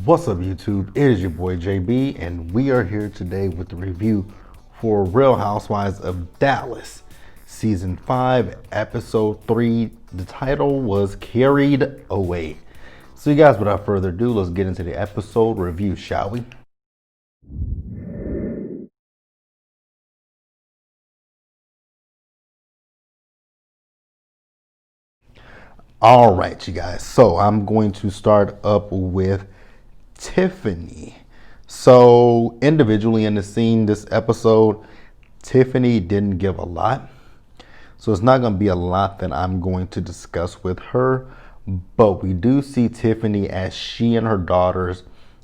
What's up, YouTube? It is your boy JB, and we are here today with the review for Real Housewives of Dallas, Season 5, Episode 3. The title was Carried Away. So you guys, without further ado, let's get into the episode review, shall we? All right, you guys. So I'm going to start up with Tiffany. So individually in the scene, this episode, Tiffany didn't give a lot. So it's not going to be a lot that I'm going to discuss with her. But we do see Tiffany as she and her daughters,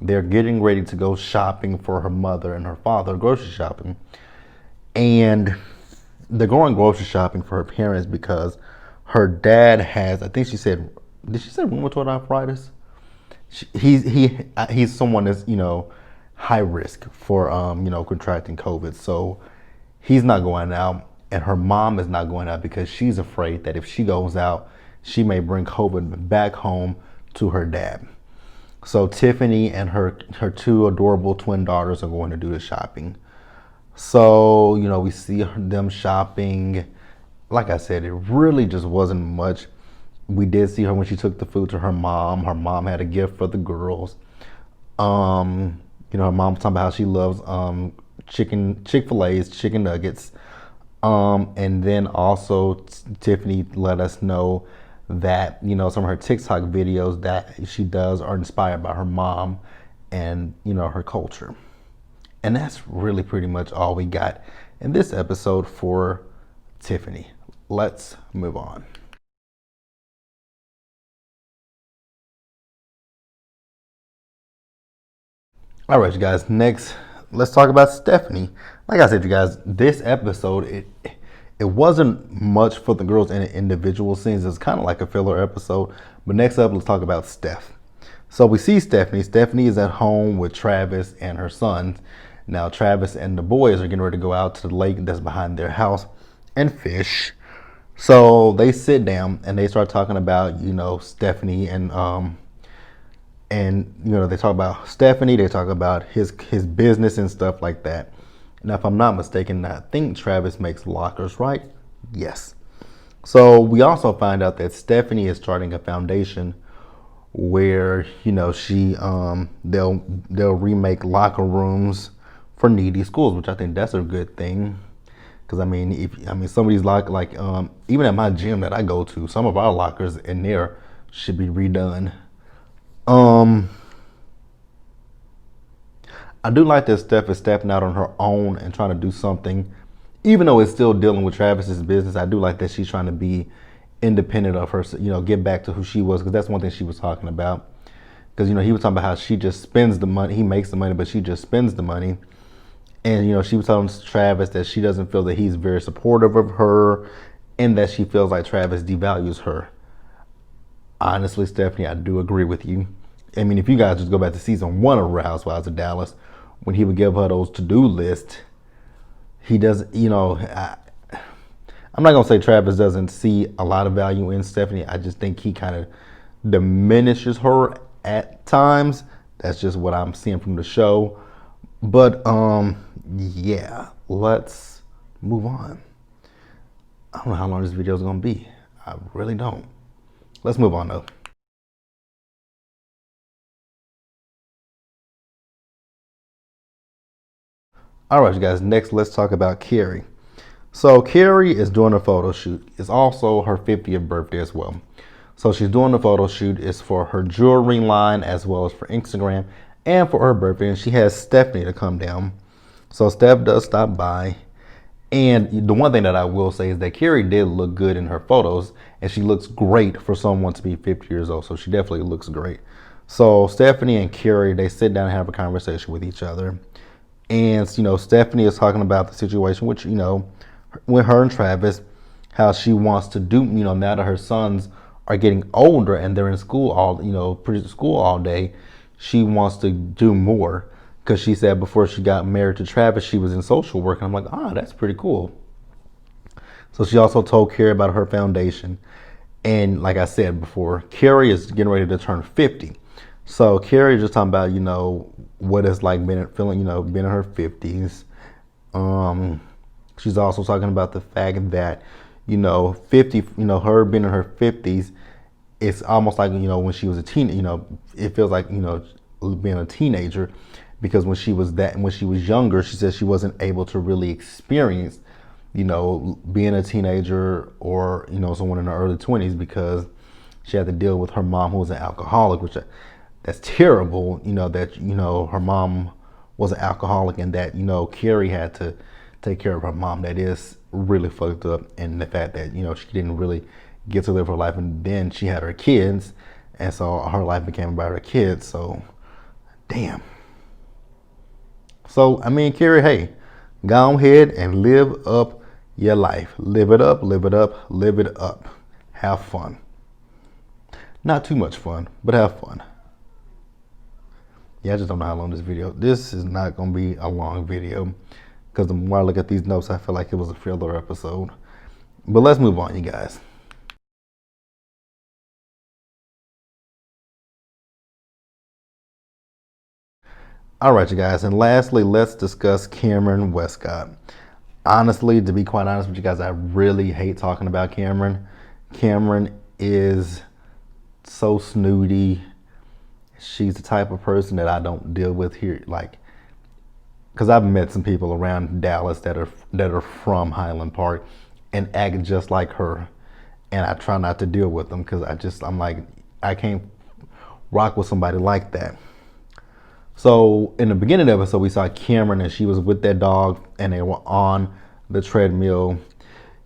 they're getting ready to go shopping for her mother and her father, grocery shopping. And they're going grocery shopping for her parents because her dad has, I think she said, did she say rheumatoid arthritis? He's someone that's high risk for contracting COVID. So he's not going out, and her mom is not going out because she's afraid that if she goes out, she may bring COVID back home to her dad. So Tiffany and her two adorable twin daughters are going to do the shopping. So we see them shopping. Like I said, it really just wasn't much. We did see her when she took the food to her mom. Her mom had a gift for the girls. Her mom was talking about how she loves Chick-fil-A's chicken nuggets. And then also Tiffany let us know that some of her TikTok videos that she does are inspired by her mom and her culture. And that's really pretty much all we got in this episode for Tiffany. Let's move on. All right, you guys, next, let's talk about Stephanie. Like I said, you guys, this episode, it wasn't much for the girls in individual scenes. It's kind of like a filler episode. But next up, let's talk about Steph. So we see Stephanie. Stephanie is at home with Travis and her sons. Now, Travis and the boys are getting ready to go out to the lake that's behind their house and fish. So they sit down and they start talking about, Stephanie and they talk about Stephanie, they talk about his business and stuff like that. Now, if I'm not mistaken, I think Travis makes lockers, right? Yes. So we also find out that Stephanie is starting a foundation where, she they'll remake locker rooms for needy schools, which I think that's a good thing. Because some of these even at my gym that I go to, some of our lockers in there should be redone. I do like that Steph is stepping out on her own and trying to do something, even though it's still dealing with Travis's business. I do like that she's trying to be independent of her, get back to who she was, because that's one thing she was talking about. Because he was talking about how she just spends the money, he makes the money, but she just spends the money. And she was telling Travis that she doesn't feel that he's very supportive of her, and that she feels like Travis devalues her. Honestly, Stephanie, I do agree with you. If you guys just go back to season 1 of Real Housewives of Dallas, when he would give her those to-do lists, he doesn't, I'm not going to say Travis doesn't see a lot of value in Stephanie. I just think he kind of diminishes her at times. That's just what I'm seeing from the show. But, yeah, let's move on. I don't know how long this video is going to be. I really don't. Let's move on, though. All right, you guys, next let's talk about Kary'd. So Kary'd is doing a photo shoot. It's also her 50th birthday as well. So she's doing the photo shoot. It's for her jewelry line as well as for Instagram and for her birthday. And she has Stephanie to come down. So Steph does stop by. And the one thing that I will say is that Kary'd did look good in her photos, and she looks great for someone to be 50 years old. So she definitely looks great. So Stephanie and Kary'd, they sit down and have a conversation with each other. And, Stephanie is talking about the situation, which, with her and Travis, how she wants to do, now that her sons are getting older and they're in school school all day, she wants to do more. Because she said before she got married to Travis, she was in social work. And I'm like, that's pretty cool. So she also told Kary'd about her foundation. And like I said before, Kary'd is getting ready to turn 50. So Carrie just talking about, what it's like feeling, being in her 50s. Um, she's also talking about the fact that, 50, her being in her 50s, it's almost like, when she was a teen, it feels like, being a teenager, because when she was younger, she said she wasn't able to really experience, being a teenager or, someone in her early 20s, because she had to deal with her mom who was an alcoholic, which that's terrible, that, her mom was an alcoholic, and that, Carrie had to take care of her mom. That is really fucked up. And the fact that, she didn't really get to live her life, and then she had her kids, and so her life became about her kids. So, damn. So, I mean, Carrie, hey, go ahead and live up your life. Live it up, live it up, live it up. Have fun. Not too much fun, but have fun. Yeah, I just don't know how long this is not going to be a long video, because the more I look at these notes, I feel like it was a filler episode. But let's move on, you guys. All right, you guys. And lastly, let's discuss Cameron Westcott. Honestly, to be quite honest with you guys, I really hate talking about Cameron. Cameron is so snooty. She's the type of person that I don't deal with here, like, because I've met some people around Dallas that are from Highland Park and act just like her, and I try not to deal with them, because I'm like, I can't rock with somebody like that. So in the beginning of the episode, we saw Cameron, and she was with that dog, and they were on the treadmill.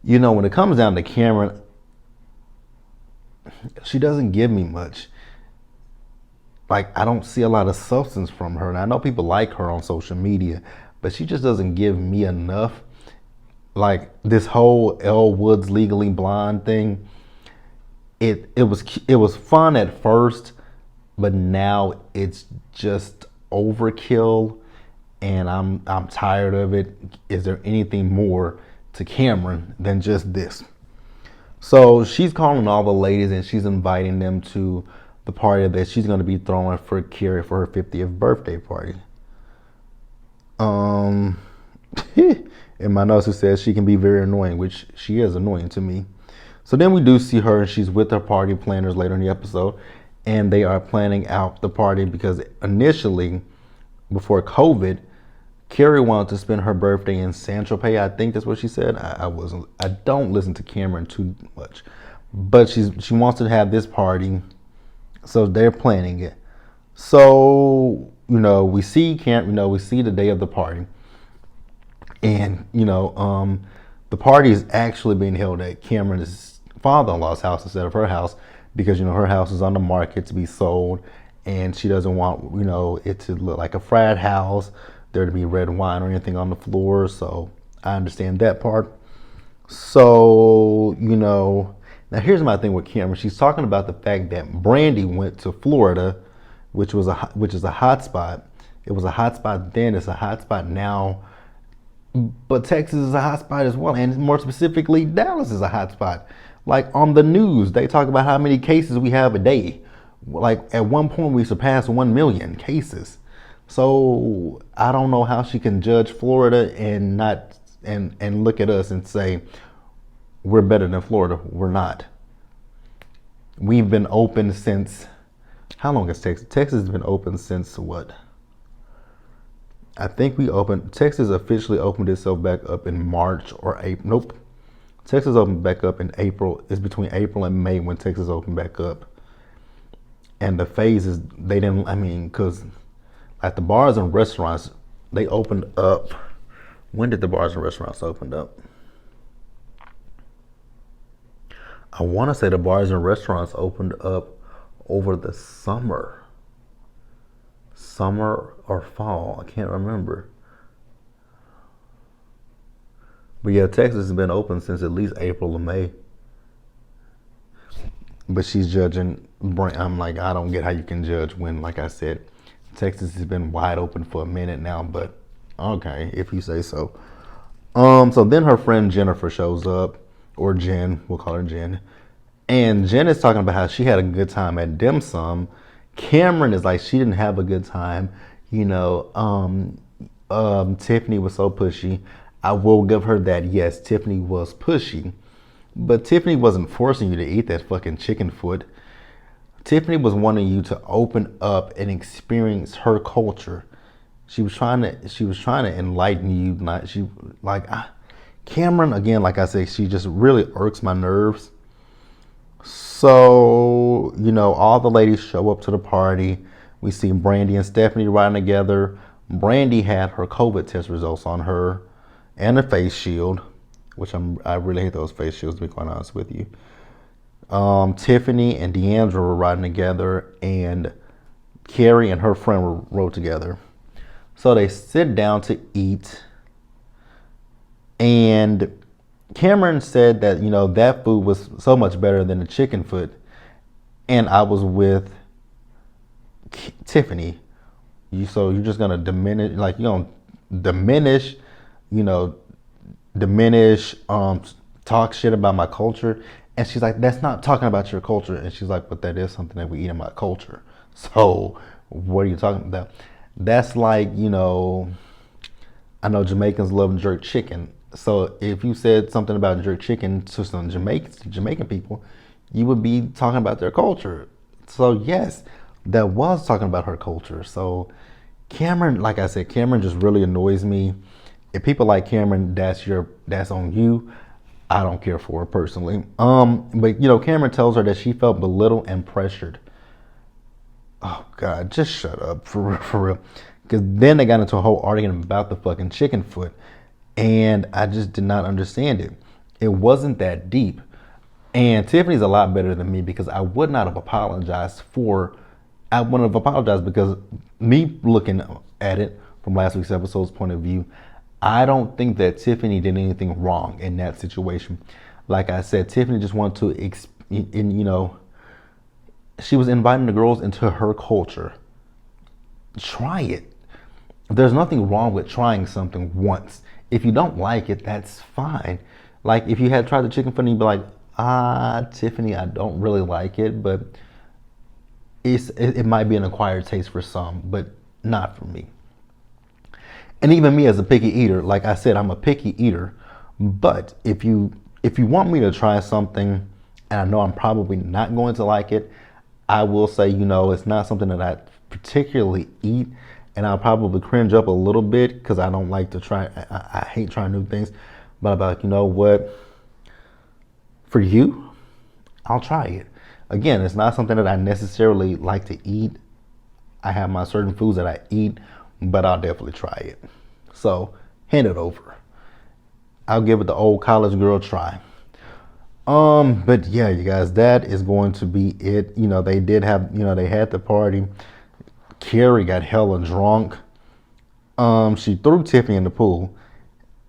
When it comes down to Cameron, she doesn't give me much. Like, I don't see a lot of substance from her. And I know people like her on social media, but she just doesn't give me enough. Like, this whole Elle Woods Legally Blonde thing, it was fun at first, but now it's just overkill, and I'm tired of it. Is there anything more to Cameron than just this? So she's calling all the ladies, and she's inviting them to the party that she's going to be throwing for Carrie for her 50th birthday party. In my notes it says she can be very annoying, which she is annoying to me. So then we do see her, and she's with her party planners later in the episode, and they are planning out the party, because initially, before COVID, Carrie wanted to spend her birthday in San Tropez. I think that's what she said. I don't listen to Cameron too much, but she wants to have this party, so they're planning it. So we see we see the day of the party, and the party is actually being held at Cameron's father-in-law's house instead of her house, because her house is on the market to be sold, and she doesn't want it to look like a frat house, there to be red wine or anything on the floor. So I understand that part. So now here's my thing with Cameron. She's talking about the fact that Brandy went to Florida, which is a hot spot. It was a hot spot then. It's a hot spot now. But Texas is a hot spot as well, and more specifically, Dallas is a hot spot. Like, on the news, they talk about how many cases we have a day. Like, at one point, we surpassed 1 million cases. So I don't know how she can judge Florida and not and look at us and say we're better than Florida. We're not. We've been open since, how long has Texas? Texas has been open since what? I think Texas officially opened itself back up in March or April. Nope. Texas opened back up in April. It's between April and May when Texas opened back up. And the phases, because like the bars and restaurants, they opened up. When did the bars and restaurants open up? I want to say the bars and restaurants opened up over the summer or fall. I can't remember. But yeah, Texas has been open since at least April or May. But she's judging. I'm like, I don't get how you can judge when, like I said, Texas has been wide open for a minute now. But okay, if you say so. So then her friend Jennifer shows up, or Jen, we'll call her Jen. And Jen is talking about how she had a good time at Dim Sum. Cameron is like, she didn't have a good time. Tiffany was so pushy. I will give her that. Yes, Tiffany was pushy, but Tiffany wasn't forcing you to eat that fucking chicken foot. Tiffany was wanting you to open up and experience her culture. She was trying to enlighten you. Cameron, again, like I said, she just really irks my nerves. So, all the ladies show up to the party. We see Brandy and Stephanie riding together. Brandy had her COVID test results on her and a face shield, which I really hate those face shields, to be quite honest with you. Tiffany and Deandra were riding together, and Carrie and her friend rode together. So they sit down to eat, and Cameron said that, that food was so much better than the chicken foot. And I was with Tiffany. So you're just going to diminish, talk shit about my culture. And she's like, that's not talking about your culture. And she's like, but that is something that we eat in my culture. So what are you talking about? That's like, I know Jamaicans love jerk chicken. So if you said something about jerk chicken to some Jamaican people, you would be talking about their culture. So yes, that was talking about her culture. So Cameron, like I said, Cameron just really annoys me. If people like Cameron, that's on you. I don't care for her personally. But Cameron tells her that she felt belittled and pressured. Oh God, just shut up, for real. Because then they got into a whole argument about the fucking chicken foot, and I just did not understand it. It wasn't that deep. And Tiffany's a lot better than me, because I would not have apologized I wouldn't have apologized, because me looking at it from last week's episode's point of view, I don't think that Tiffany did anything wrong in that situation. Like I said, Tiffany just wanted to, she was inviting the girls into her culture. Try it. There's nothing wrong with trying something once. If you don't like it, that's fine. Like if you had tried the chicken foot and you'd be like, Tiffany, I don't really like it, but it might be an acquired taste for some, but not for me. And even me as a picky eater, like I said, I'm a picky eater. But if you want me to try something and I know I'm probably not going to like it, I will say, it's not something that I particularly eat, and I'll probably cringe up a little bit because I don't like to try. I hate trying new things. But I'm like, what? For you, I'll try it. Again, it's not something that I necessarily like to eat. I have my certain foods that I eat, but I'll definitely try it. So hand it over. I'll give it the old college girl try. But yeah, you guys, that is going to be it. They did have, they had the party. Carrie got hella drunk. She threw Tiffany in the pool.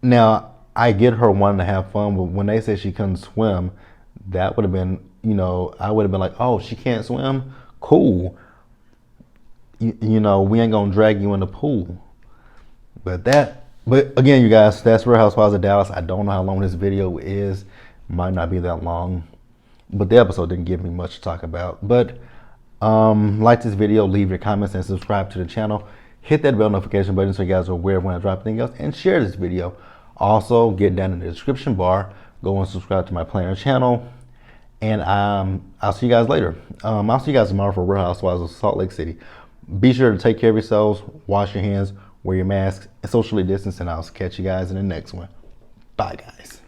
Now, I get her wanting to have fun, but when they said she couldn't swim, that would have been, I would have been like, oh, she can't swim? Cool. We ain't gonna drag you in the pool. But again, you guys, that's Real Housewives of Dallas. I don't know how long this video is. Might not be that long, but the episode didn't give me much to talk about. But like this video, leave your comments and subscribe to the channel. Hit that bell notification button so you guys are aware of when I drop anything else, and share this video. Also, get down in the description bar, go and subscribe to my Planner channel, and I'll see you guys later. I'll see you guys tomorrow for Real Housewives of Salt Lake City. Be sure to take care of yourselves, wash your hands, wear your masks, and socially distance, and I'll catch you guys in the next one. Bye, guys.